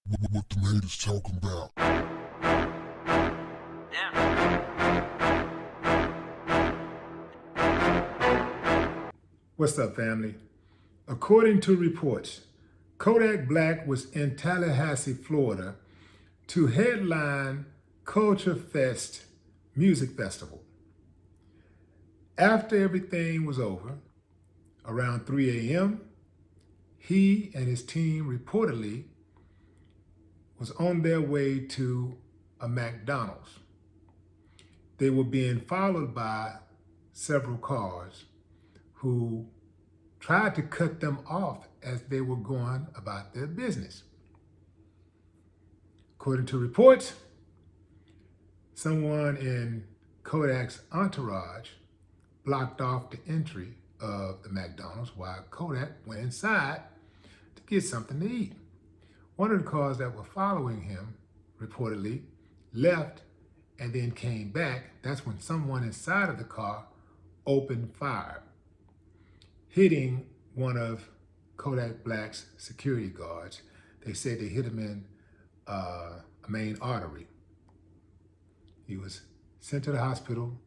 What the haters talking about? What's up, family? According to reports, Kodak Black was in Tallahassee, Florida to headline Culture Fest Music Festival. After everything was over, around 3 a.m., he and his team reportedly was on their way to a McDonald's. They were being followed by several cars who tried to cut them off as they were going about their business. According to reports, someone in Kodak's entourage blocked off the entry of the McDonald's while Kodak went inside to get something to eat. One of the cars that were following him reportedly left and then came back. That's when someone inside of the car opened fire, hitting one of Kodak Black's security guards. They said they hit him in a main artery. He was sent to the hospital,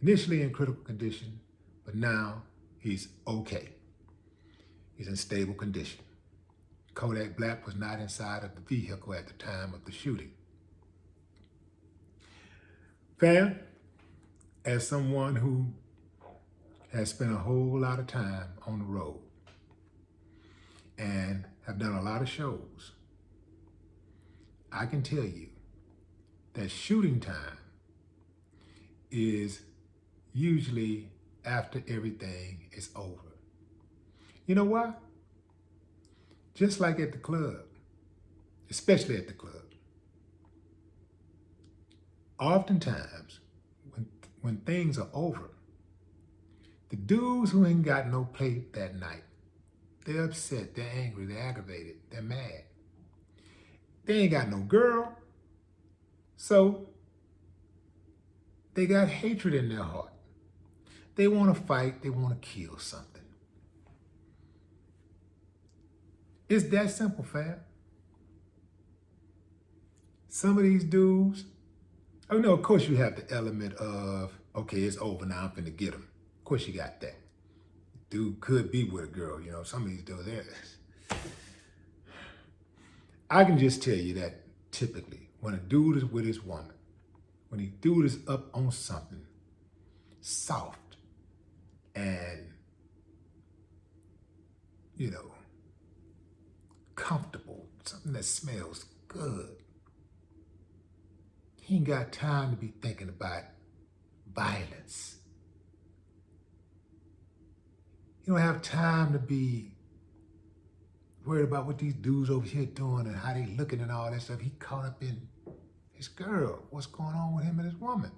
initially in critical condition, but now he's okay. He's in stable condition. Kodak Black was not inside of the vehicle at the time of the shooting. Fam, as someone who has spent a whole lot of time on the road and have done a lot of shows, I can tell you that shooting time is usually after everything is over. You know why? Just like at the club, especially at the club, oftentimes when things are over, the dudes who ain't got no plate that night, they're upset, they're angry, they're aggravated, they're mad. They ain't got no girl, so they got hatred in their heart. They want to fight, they want to kill something. It's that simple, fam. Some of these dudes, oh no, of course you have the element of, okay, it's over now, I'm finna get him. Of course you got that. Dude could be with a girl, you know, some of these dudes, I can just tell you that typically when a dude is with his woman, when a dude is up on something soft and, you know, comfortable, something that smells good, he ain't got time to be thinking about violence. You don't have time to be worried about what these dudes over here doing and how they looking and all that stuff. He caught up in his girl, what's going on with him and his woman.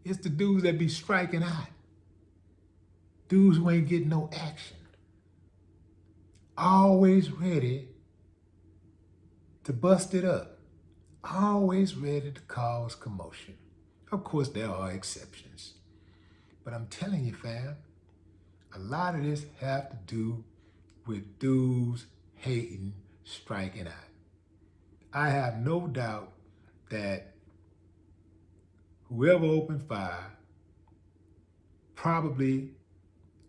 It's the dudes that be striking out. Dudes who ain't getting no action. Always ready to bust it up. Always ready to cause commotion. Of course, there are exceptions. But I'm telling you, fam, a lot of this have to do with dudes hating, striking out. I have no doubt that whoever opened fire probably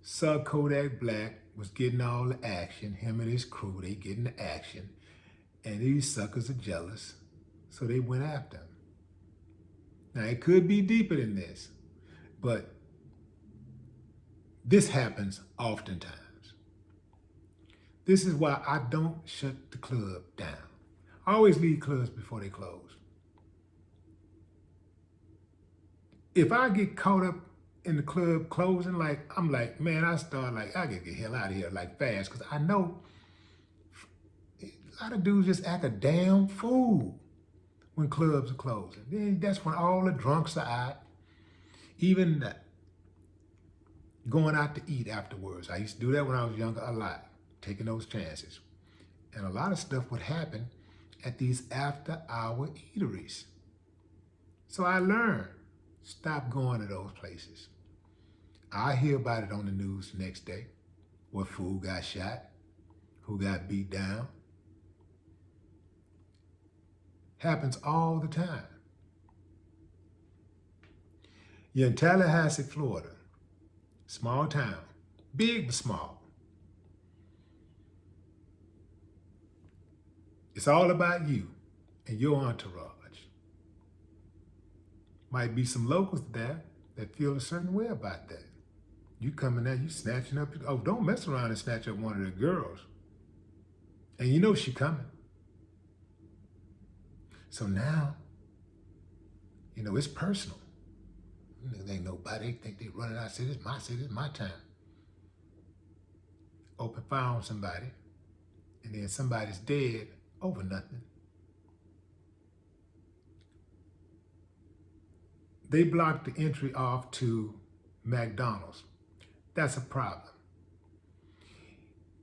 saw Kodak Black was getting all the action, him and his crew, they getting the action, and these suckers are jealous, so they went after him. Now, it could be deeper than this, but this happens oftentimes. This is why I don't shut the club down. I always leave clubs before they close. If I get caught up in the club closing, I'm like, man, I gotta get the hell out of here like fast, because I know a lot of dudes just act a damn fool when clubs are closing. Then that's when all the drunks are out, even going out to eat afterwards. I used to do that when I was younger a lot, taking those chances. And a lot of stuff would happen at these after-hour eateries. So I learned, stop going to those places. I hear about it on the news the next day. What fool got shot, who got beat down. Happens all the time. You're in Tallahassee, Florida, small town, big but small. It's all about you and your entourage. Might be some locals there that feel a certain way about that. You coming there, you snatching up, oh, don't mess around and snatch up one of the girls. And you know she coming. So now, it's personal. There ain't nobody, they think they running out, city, it's my time. Open fire on somebody, and then somebody's dead over nothing. They blocked the entry off to McDonald's. That's a problem.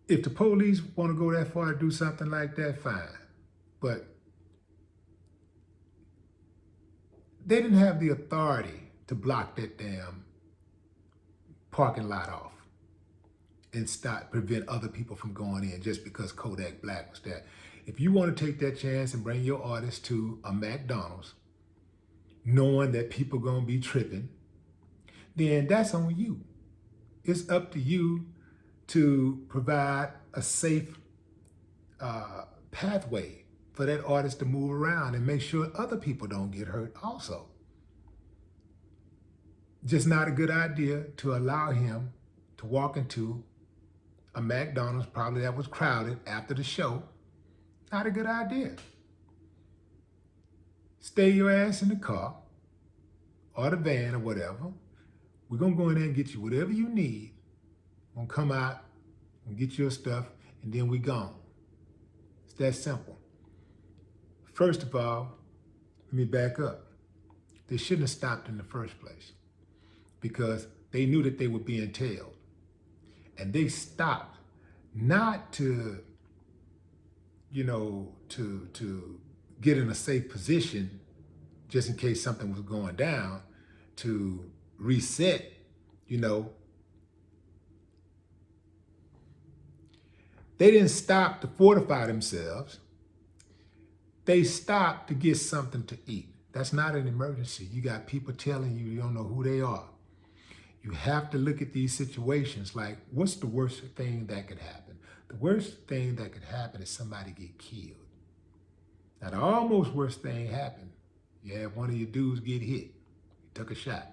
If the police want to go that far to do something like that, fine. But they didn't have the authority to block that damn parking lot off and prevent other people from going in just because Kodak Black was there. If you want to take that chance and bring your artist to a McDonald's, knowing that people going to be tripping, then that's on you. It's up to you to provide a safe pathway for that artist to move around and make sure other people don't get hurt also. Just not a good idea to allow him to walk into a McDonald's, probably that was crowded after the show. Not a good idea. Stay your ass in the car or the van or whatever. We're going to go in there and get you whatever you need. We're going to come out and get your stuff, and then we gone. It's that simple. First of all, let me back up. They shouldn't have stopped in the first place because they knew that they were being tailed. And they stopped not to get in a safe position just in case something was going down, to reset, They didn't stop to fortify themselves. They stopped to get something to eat. That's not an emergency. You got people telling you don't know who they are. You have to look at these situations like, what's the worst thing that could happen? The worst thing that could happen is somebody get killed. Now, the almost worst thing happened. You had one of your dudes get hit. He took a shot.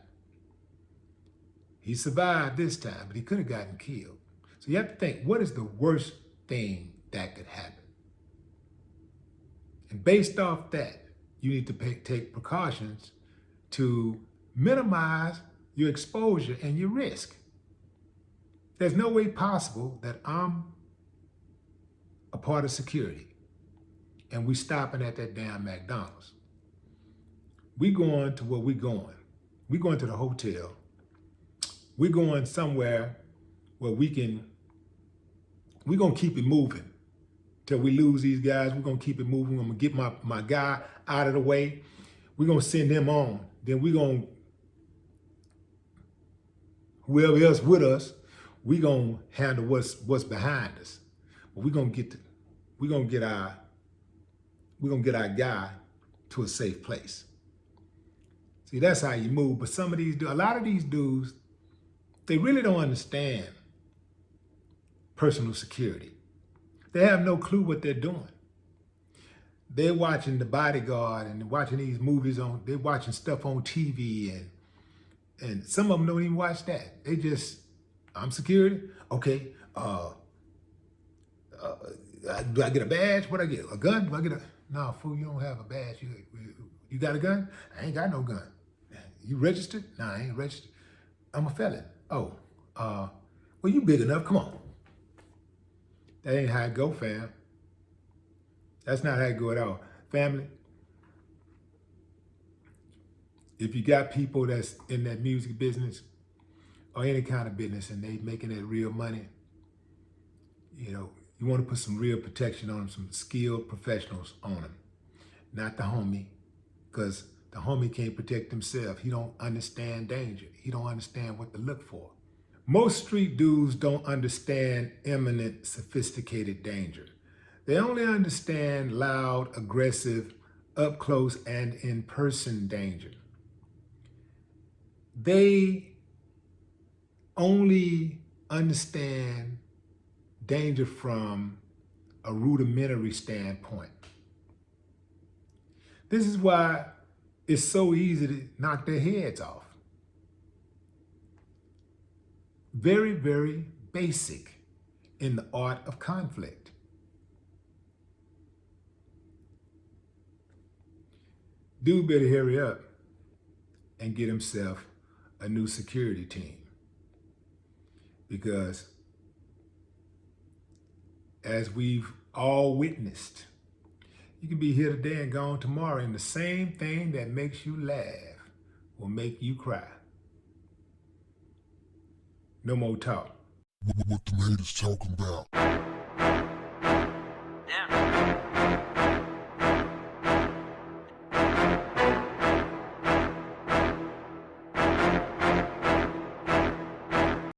He survived this time, but he could have gotten killed. So you have to think, what is the worst thing that could happen? And based off that, you need to take precautions to minimize your exposure and your risk. There's no way possible that I'm a part of security and we stopping at that damn McDonald's. We going to where we going. We going to the hotel. We're going somewhere where we're going to keep it moving till we lose these guys. We're going to keep it moving. I'm going to get my guy out of the way. We're going to send him on. Then we're going to, whoever else with us, we're going to handle what's behind us. But we're going to get our guy to a safe place. See, that's how you move. But a lot of these dudes, they really don't understand personal security. They have no clue what they're doing. They're watching The Bodyguard and watching these movies they're watching stuff on TV and some of them don't even watch that. They just, I'm security? Okay. Do I get a badge? What I get? A gun? Do I get no, fool, you don't have a badge. You got a gun? I ain't got no gun. You registered? No, I ain't registered. I'm a felon. Oh, well, you big enough. Come on. That ain't how it go, fam. That's not how it go at all. Family, if you got people that's in that music business or any kind of business and they making that real money, you want to put some real protection on them, some skilled professionals on them, not the homie, because the homie can't protect himself. He don't understand danger. He don't understand what to look for. Most street dudes don't understand imminent, sophisticated danger. They only understand loud, aggressive, up close and in-person danger. They only understand danger from a rudimentary standpoint. This is why it's so easy to knock their heads off. Very, very basic in the art of conflict. Dude better hurry up and get himself a new security team. Because as we've all witnessed, you can be here today and gone tomorrow, and the same thing that makes you laugh will make you cry. No more talk. What the haters talking about? Damn.